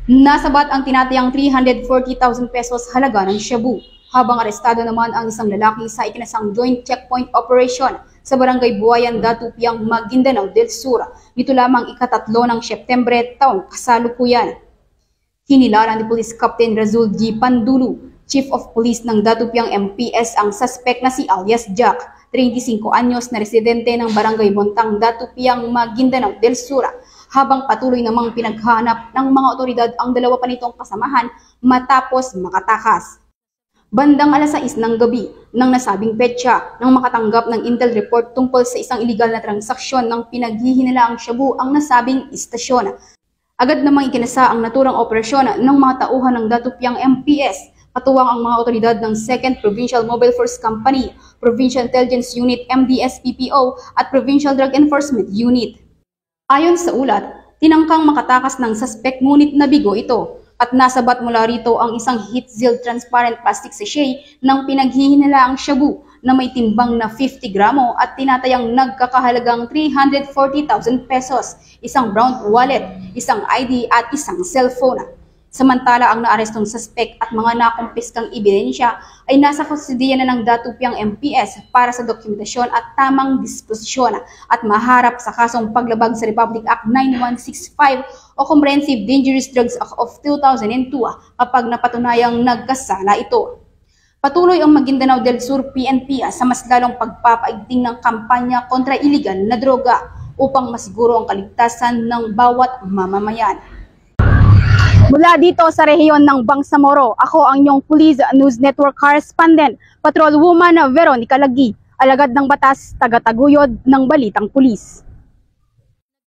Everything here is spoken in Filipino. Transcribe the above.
Nasabat ang tinatayang 340,000 pesos halaga ng shabu, habang arestado naman ang isang lalaki sa ikinasang joint checkpoint operation sa Barangay Buayan, Datupiang, Maguindanao del Sur. Nito lamang ikatatlo ng Setyembre taong kasalukuyan. Kinilala ni Police Captain Razul G. Pandulu, Chief of Police ng Datupiang MPS, ang suspect na si alias Jack, 35 anyos na residente ng Barangay Montang, Datupiang, Maguindanao del Sur, habang patuloy namang pinaghanap ng mga otoridad ang dalawa pa nitong kasamahan matapos makatakas. Bandang alas 6 ng gabi ng nasabing petsa nang makatanggap ng intel report tungkol sa isang iligal na transaksyon ng pinaghihinalaang shabu ang nasabing istasyon. Agad namang ikinasa ang naturang operasyon ng mga tauhan ng Datupiang MPS, katuwang ang mga otoridad ng 2nd Provincial Mobile Force Company, Provincial Intelligence Unit MDS-PPO at Provincial Drug Enforcement Unit. Ayon sa ulat, tinangkang makatakas ng suspect ngunit nabigo ito at nasabat mula rito ang isang heat-sealed transparent plastic sachet ng pinaghihinalaang shabu na may timbang na 50 gramo at tinatayang nagkakahalagang 340,000 pesos, isang brown wallet, isang ID at isang cellphone. Samantala, ang naarestong suspect at mga nakumpiskang ebidensya ay nasa kustudiya na ng Datupiang MPS para sa dokumentasyon at tamang disposisyon at maharap sa kasong paglabag sa Republic Act 9165 o Comprehensive Dangerous Drugs Act of 2002 kapag napatunayang nagkasala ito. Patuloy ang Maguindanao del Sur PNP sa mas lalong pagpapaigting ng kampanya kontra iligal na droga upang masiguro ang kaligtasan ng bawat mamamayan. Mula dito sa rehiyon ng Bangsamoro, ako ang inyong Police News Network Correspondent, Patrolwoman Veronica Lagi, alagad ng batas, taga-taguyod ng Balitang Pulis.